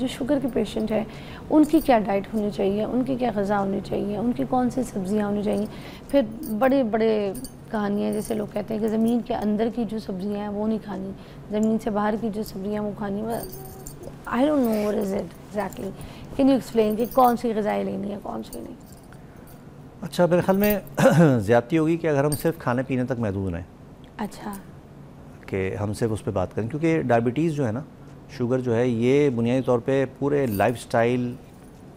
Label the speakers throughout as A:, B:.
A: जो शुगर के पेशेंट हैं उनकी क्या डाइट होनी चाहिए, उनकी क्या ग़िज़ा होनी चाहिए, उनकी कौन सी सब्ज़ियाँ होनी चाहिए। फिर बड़े बड़े कहानियाँ, जैसे लोग कहते हैं कि ज़मीन के अंदर की जो सब्ज़ियाँ हैं वो नहीं खानी, ज़मीन से बाहर की जो सब्ज़ियाँ वो खानी। I don't know what is it exactly, can you explain कि कौन सी ग़िज़ाएँ लेनी है कौन सी नहीं।
B: अच्छा, मेरे ख्याल में ज़्यादती होगी कि अगर हम सिर्फ खाने पीने तक महदूद रहें।
A: अच्छा,
B: कि हम सिर्फ उस पर बात करें, क्योंकि डायबिटीज़ जो है ना, शुगर जो है, ये बुनियादी तौर पे पूरे लाइफस्टाइल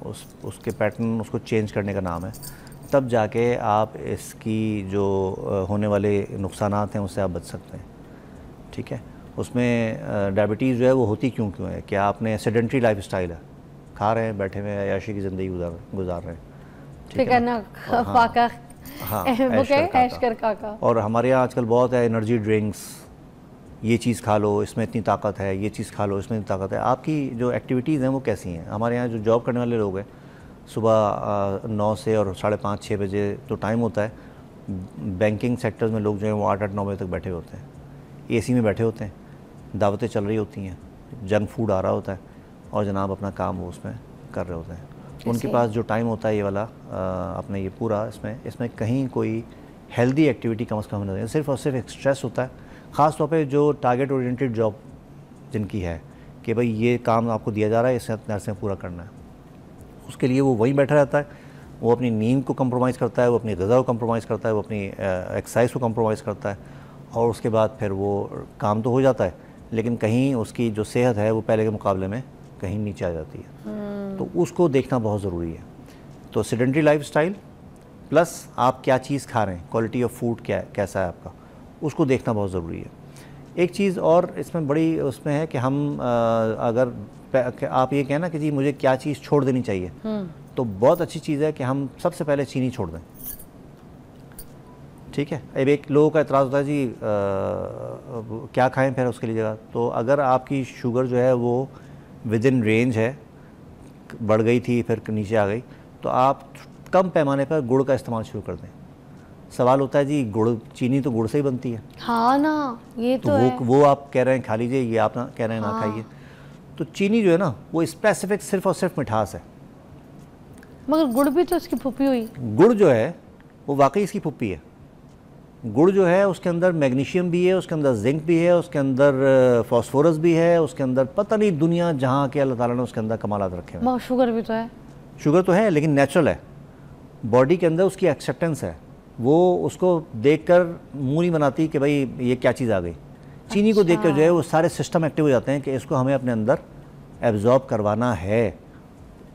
B: उसके पैटर्न उसको चेंज करने का नाम है। तब जाके आप इसकी जो होने वाले नुकसानात हैं उससे आप बच सकते हैं। ठीक है, उसमें डायबिटीज़ जो है वो होती क्यों क्यों है कि आपने सेडेंट्री लाइफस्टाइल है, खा रहे हैं, बैठे हुए हैं, अय्याशी की ज़िंदगी गुजार रहे हैं। ठीक है ना? हाँ, ऐश कर काका। और हमारे यहाँ आजकल बहुत है एनर्जी ड्रिंक्स, ये चीज़ खा लो इसमें इतनी ताकत है, ये चीज़ खा लो इसमें इतनी ताकत है। आपकी जो एक्टिविटीज़ हैं वो कैसी हैं? हमारे यहाँ जो जॉब करने वाले लोग हैं, सुबह 9 से और 5:30-6 बजे तो टाइम होता है। बैंकिंग सेक्टर्स में लोग जो हैं वो 8-9 बजे तक बैठे होते हैं, एसी में बैठे होते हैं, दावतें चल रही होती हैं, जंक फूड आ रहा होता है, और जनाब अपना काम वो उसमें कर रहे होते हैं। उनके पास जो टाइम होता है ये वाला अपने ये पूरा, इसमें कहीं कोई हेल्दी एक्टिविटी कम से कम नहीं, सिर्फ और सिर्फ एक स्ट्रेस होता है। ख़ास तौर पे जो टारगेट ओरिएंटेड जॉब जिनकी है कि भाई ये काम आपको दिया जा रहा है, इसे नर्स में पूरा करना है, उसके लिए वो वहीं बैठा रहता है। वो अपनी नींद को कंप्रोमाइज़ करता है, वो अपनी ग़िज़ा को कंप्रोमाइज़ करता है, वो अपनी एक्सरसाइज को कंप्रोमाइज़ करता है, और उसके बाद फिर वो काम तो हो जाता है, लेकिन कहीं उसकी जो सेहत है वो पहले के मुकाबले में कहीं नीचे आ जाती है। तो उसको देखना बहुत ज़रूरी है। तो सेडेंट्री लाइफस्टाइल प्लस आप क्या चीज़ खा रहे हैं, क्वालिटी ऑफ फूड कैसा है आपका, उसको देखना बहुत ज़रूरी है। एक चीज़ और इसमें बड़ी उसमें है कि हम अगर आप ये कहना कि जी मुझे क्या चीज़ छोड़ देनी चाहिए, तो बहुत अच्छी चीज़ है कि हम सबसे पहले चीनी छोड़ दें। ठीक है, अब एक लोगों का एतराज़ होता है जी क्या खाएं फिर उसके लिए जगह। तो अगर आपकी शुगर जो है वो विद इन रेंज है, बढ़ गई थी फिर नीचे आ गई, तो आप कम पैमाने पर गुड़ का इस्तेमाल शुरू कर दें। सवाल होता है जी गुड़, चीनी तो गुड़ से ही बनती है।
A: हाँ ना, ये तो है।
B: वो आप कह रहे हैं खा लीजिए, ये आप ना कह रहे हैं ना खाइए। तो चीनी जो है ना वो स्पेसिफिक सिर्फ और सिर्फ मिठास है,
A: मगर गुड़ भी तो इसकी फुप्पी हुई।
B: गुड़ जो है वो वाकई इसकी फुप्पी है। गुड़ जो है उसके अंदर मैग्नीशियम भी है, उसके अंदर जिंक भी है, उसके अंदर फास्फोरस भी है, उसके अंदर पता नहीं दुनिया जहाँ के अल्लाह ताला ने उसके अंदर कमालात रखे हैं।
A: मगर शुगर भी तो है।
B: शुगर तो है लेकिन नेचुरल है, बॉडी के अंदर उसकी एक्सेप्टेंस है, वो उसको देखकर मुंह नहीं बनाती कि भाई ये क्या चीज़ आ गई। चीनी को देखकर जो है वो सारे सिस्टम एक्टिव हो जाते हैं कि इसको हमें अपने अंदर एब्जॉर्ब करवाना है,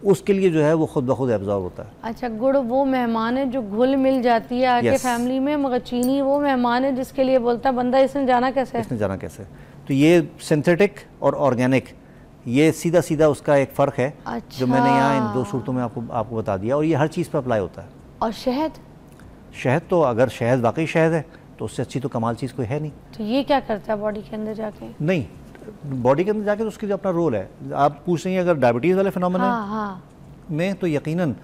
B: उसके लिए जो है वो खुद ब खुद एब्जॉर्ब होता है।
A: अच्छा, गुड़ वो मेहमान है जो घुल मिल जाती है आके फैमिली में, मगर चीनी वो मेहमान है जिसके लिए बोलता बंदा इसने जाना कैसे,
B: तो ये सिंथेटिक और ऑर्गेनिक, ये सीधा सीधा उसका एक फ़र्क है।
A: अच्छा।
B: जो मैंने यहाँ इन दो सूरतों में आपको बता दिया, और ये हर चीज़ पर अप्लाई होता है।
A: और शहद
B: तो अगर शहद वाकई शहद है तो उससे अच्छी तो कमाल चीज़ कोई है नहीं।
A: तो ये क्या करता है बॉडी के अंदर जाके?
B: नहीं, बॉडी के अंदर जाके तो उसकी जो अपना रोल है। आप पूछ रही हैं अगर डायबिटीज़ वाले फिनोमेना में, तो यकीनन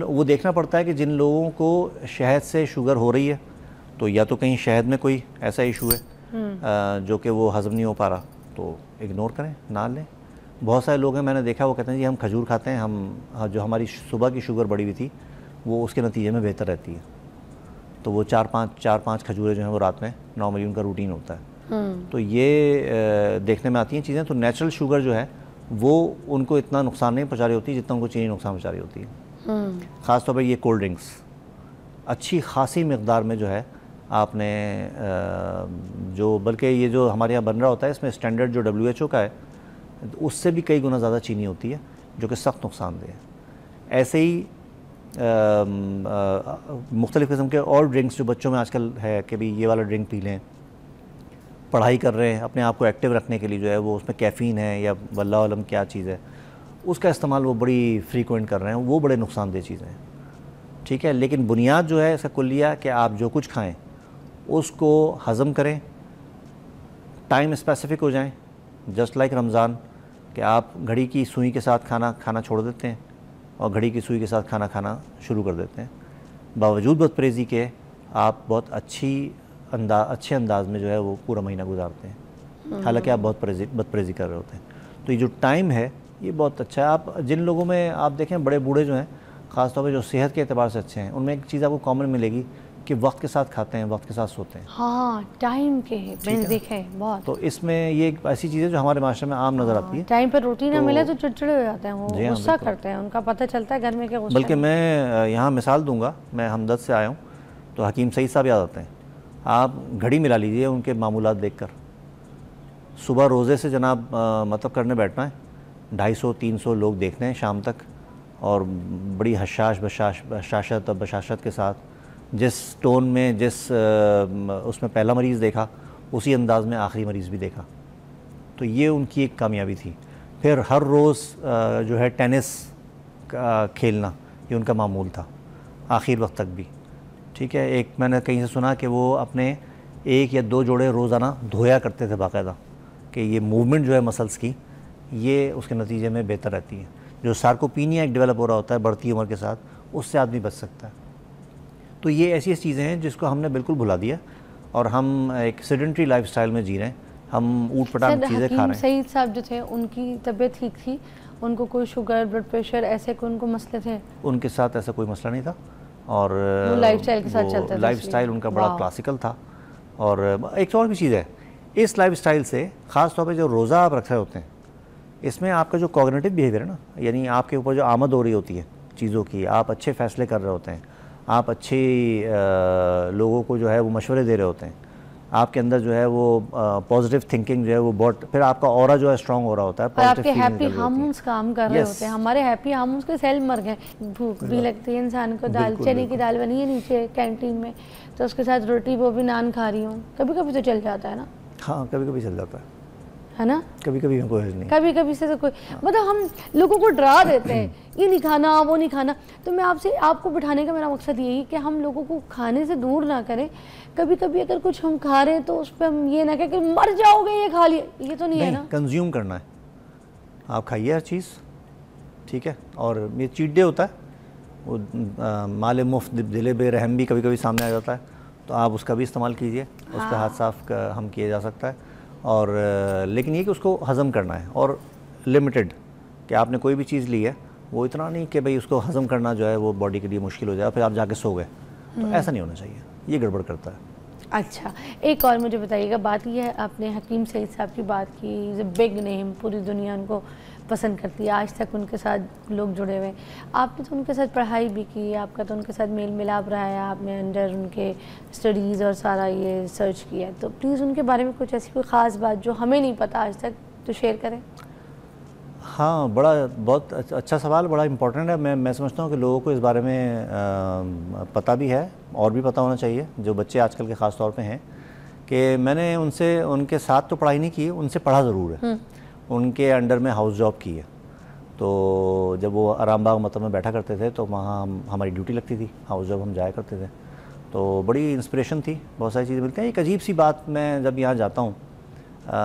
B: वो देखना पड़ता है कि जिन लोगों को शहद से शुगर हो रही है, तो या तो कहीं शहद में कोई ऐसा इशू है जो कि वो हज़म नहीं हो पा रहा, तो इग्नोर करें, ना लें। बहुत सारे लोग हैं मैंने देखा, वो कहते हैं जी हम खजूर खाते हैं, हम जो हमारी सुबह की शुगर बढ़ी हुई थी वो उसके नतीजे में बेहतर रहती है, तो वो 4-5 खजूरें जो हैं वो रात में नॉर्मली उनका रूटीन होता है। तो ये देखने में आती हैं चीज़ें। तो नेचुरल शुगर जो है वो उनको इतना नुकसान नहीं पहुँचा रही होती जितना उनको चीनी नुकसान पहुँचा रही होती है। ख़ास तौर पर ये कोल्ड ड्रिंक्स अच्छी खासी मकदार में जो है आपने जो, बल्कि ये जो हमारे यहाँ बन रहा होता है इसमें स्टैंडर्ड जो WHO का है उससे भी कई गुना ज़्यादा चीनी होती है, जो कि सख्त नुकसानदेह है। ऐसे ही मुख्तलिफ़ किस्म के और ड्रिंक्स जो बच्चों में आजकल है कि भाई ये वाला ड्रिंक पी लें, पढ़ाई कर रहे हैं अपने आप को एक्टिव रखने के लिए, जो है वो उसमें कैफ़ीन है या वल्लाह अलम क्या चीज़ है, उसका इस्तेमाल वो बड़ी फ्रीक्वेंट कर रहे हैं, वो बड़े नुकसानदेह चीज़ें हैं। ठीक है, लेकिन बुनियाद जो है इसका कुल्लिया कि आप जो कुछ खाएं उसको हज़म करें, टाइम स्पेसिफिक हो जाएं, जस्ट लाइक रमज़ान कि आप घड़ी की सुई के साथ खाना छोड़ देते हैं और घड़ी की सुई के साथ खाना शुरू कर देते हैं। बावजूद बदपरहेज़ी के आप बहुत अच्छे अंदाज में जो है वो पूरा महीना गुजारते हैं, हालांकि आप बहुत बदपरहेज़ी कर रहे होते हैं। तो ये जो टाइम है ये बहुत अच्छा है। आप जिन लोगों में आप देखें बड़े बूढ़े जो हैं, ख़ासतौर पे जो सेहत के एतबार से अच्छे हैं, उनमें एक चीज़ आपको कॉमन मिलेगी कि वक्त के साथ खाते हैं, वक्त के साथ सोते हैं।
A: हाँ, टाइम के मैंने देखा है बहुत।
B: तो इसमें ये एक ऐसी चीज़ है जो हमारे माशरे में आम नज़र आती है।
A: टाइम पर रोटी ना मिले तो चिड़चिड़े हो जाते हैं, वो
B: जी हाँ,
A: गुस्सा
B: बिल्कुल।
A: करते हैं, उनका पता चलता है घर में क्या गुस्सा
B: बल्कि मैं यहाँ मिसाल दूंगा, मैं हमदर्द से आया हूँ, तो हकीम सईद साहब याद आते हैं। आप घड़ी मिला लीजिए उनके मामूलात देखकर। सुबह रोज़े से जनाब मतलब करने बैठना है, 250-300 लोग देखने हैं शाम तक, और बड़ी बशाशत के साथ, जिस टोन में जिस उसमें पहला मरीज़ देखा उसी अंदाज़ में आखिरी मरीज़ भी देखा। तो ये उनकी एक कामयाबी थी। फिर हर रोज़ जो है टेनिस खेलना, ये उनका मामूल था आखिर वक्त तक भी। ठीक है, एक मैंने कहीं से सुना कि वो अपने 1 या 2 जोड़े रोज़ाना धोया करते थे बाकायदा, कि ये मूवमेंट जो है मसल्स की, ये उसके नतीजे में बेहतर रहती है। जो सार्कोपीनिया एक डेवलप हो रहा होता है बढ़ती उम्र के साथ, उससे आदमी बच सकता है। तो ये ऐसी चीज़ें हैं जिसको हमने बिल्कुल भुला दिया, और हम एक सेडेंटरी लाइफस्टाइल में जी रहे हैं। हम ऊट पटांग चीज़ें खा रहे हैं।
A: सईद साहब जो थे उनकी तबीयत ठीक थी, उनको कोई शुगर, ब्लड प्रेशर ऐसे कोई उनको मसले थे? उनके
B: साथ ऐसा कोई मसला नहीं था, और
A: लाइफस्टाइल के साथ चलते थे।
B: लाइफस्टाइल उनका बड़ा क्लासिकल था। और एक और भी चीज़ है, इस लाइफस्टाइल से ख़ास तौर पे जो रोज़ा आप रख रहे होते हैं, इसमें आपका जो कॉग्निटिव बिहेवियर है ना, यानी आपके ऊपर जो आमद हो रही होती है चीज़ों की, आप अच्छे फ़ैसले कर रहे होते हैं, आप अच्छे लोगों को जो है वो मशवरे दे रहे होते हैं, आपके अंदर जो है वो पॉजिटिव थिंकिंग जो है वो बहुत, फिर आपका ऑरा जो है स्ट्रांग हो रहा होता है,
A: आपके हैप्पी हार्मोन्स काम कर रहे होते हैं। हमारे हैप्पी हार्मोन्स के सेल मर गए, भूख भी लगती है इंसान को, दाल चने की दाल बनी है नीचे कैंटीन में, तो उसके साथ रोटी वो भी नान खा रही हूँ, कभी कभी तो चल जाता है ना।
B: हाँ, कभी कभी चल जाता है
A: ना,
B: कभी कभी कोई नहीं,
A: कभी कभी से तो कोई, मतलब हम लोगों को डरा देते हैं, ये नहीं खाना, वो नहीं खाना। तो मैं आपको बिठाने का मेरा मकसद यही कि हम लोगों को खाने से दूर ना करें। कभी कभी अगर कुछ हम खा रहे हैं तो उस पर हम ये ना कहें कि मर जाओगे ये खा लिए, ये तो नहीं है ना।
B: कंज्यूम करना है, आप खाइए हर चीज़, ठीक है। और ये चीट डे होता है, वो माल मुफ्त दिले बेरहम भी कभी कभी सामने आ जाता है, तो आप उसका भी इस्तेमाल कीजिए। उस पर हाथ साफ हम किया जा सकता है। और लेकिन ये कि उसको हज़म करना है, और लिमिटेड, कि आपने कोई भी चीज़ ली है वो इतना नहीं कि भाई उसको हज़म करना जो है वो बॉडी के लिए मुश्किल हो जाए, फिर आप जाके सो गए, तो ऐसा नहीं होना चाहिए, ये गड़बड़ करता है।
A: अच्छा, एक और मुझे बताइएगा, बात यह है, आपने हकीम सईद साहब की बात की, इज़ अ बिग नेम, पूरी दुनिया उनको पसंद करती है, आज तक उनके साथ लोग जुड़े हुए। आपने तो उनके साथ पढ़ाई भी की, आपका तो उनके साथ मेल मिलाप रहा है, आपने अंडर उनके स्टडीज़ और सारा ये सर्च किया, तो प्लीज़ उनके बारे में कुछ ऐसी कोई ख़ास बात जो हमें नहीं पता आज तक, तो शेयर करें।
B: हाँ, बहुत अच्छा सवाल, बड़ा इम्पोर्टेंट है। मैं समझता हूँ कि लोगों को इस बारे में पता भी है, और भी पता होना चाहिए, जो बच्चे आजकल के ख़ास तौर पे हैं, कि मैंने उनके साथ तो पढ़ाई नहीं की, उनसे पढ़ा ज़रूर है। उनके अंडर में हाउस जॉब की है। तो जब वो आराम बाग मतलब में बैठा करते थे, तो वहाँ हमारी ड्यूटी लगती थी, हाउस जॉब हम जाया करते थे, तो बड़ी इंस्पिरेशन थी, बहुत सारी चीज़ें मिलती हैं। एक अजीब सी बात, मैं जब यहाँ जाता हूँ,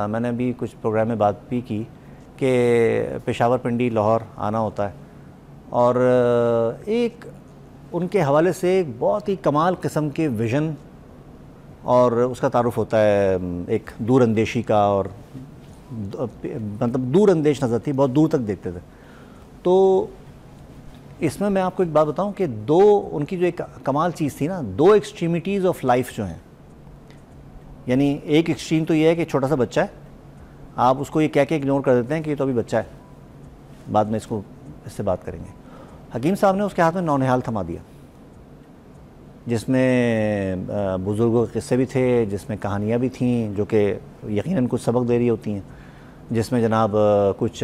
B: मैंने अभी कुछ प्रोग्राम में बात भी की कि पेशावर, पिंडी, लाहौर आना होता है, और एक उनके हवाले से एक बहुत ही कमाल किस्म के विज़न और उसका तारुफ होता है, एक दूर अंदेशी का, और मतलब दूर अंदेश नज़र थी, बहुत दूर तक देखते थे। तो इसमें मैं आपको एक बात बताऊं कि उनकी जो एक कमाल चीज़ थी ना, 2 एक्सट्रीमिटीज़ ऑफ लाइफ जो हैं, यानी एक एक्सट्रीम तो ये है कि छोटा सा बच्चा है, आप उसको ये कह के इग्नोर कर देते हैं कि ये तो अभी बच्चा है, बाद में इससे बात करेंगे। हकीम साहब ने उसके हाथ में नौनिहाल थमा दिया, जिसमें बुज़ुर्गों के किस्से भी थे, जिसमें कहानियाँ भी थीं जो कि यकीनन कुछ सबक दे रही होती हैं, जिसमें जनाब कुछ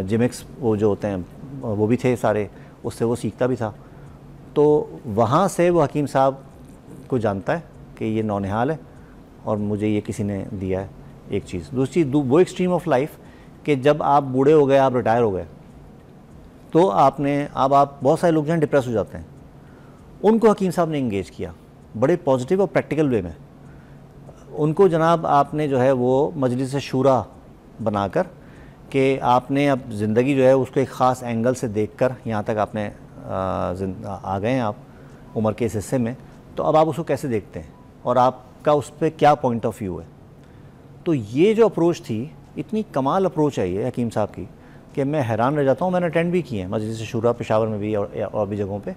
B: जिमिक्स वो जो होते हैं वो भी थे सारे, उससे वो सीखता भी था। तो वहाँ से वो हकीम साहब को जानता है कि ये नौनिहाल है और मुझे ये किसी ने दिया है, एक चीज़। दूसरी वो एक्सट्रीम ऑफ लाइफ कि जब आप बूढ़े हो गए, आप रिटायर हो गए, तो अब आप बहुत सारे लोग जो हैं डिप्रेस हो जाते हैं, उनको हकीम साहब ने इंगेज किया बड़े पॉजिटिव और प्रैक्टिकल वे में। उनको जनाब आपने जो है वो मजलिस शूरा बनाकर कि आपने अब ज़िंदगी जो है उसको एक ख़ास एंगल से देखकर यहाँ तक आपने आ गए हैं आप उम्र के इस हिस्से में, तो अब आप उसको कैसे देखते हैं और आपका उस पर क्या पॉइंट ऑफ व्यू है। तो ये जो अप्रोच थी, इतनी कमाल अप्रोच है ये हकीम साहब की, कि मैं हैरान रह जाता हूँ। मैंने अटेंड भी किए हैं मजलिस शूरा पेशावर में भी और भी जगहों पे,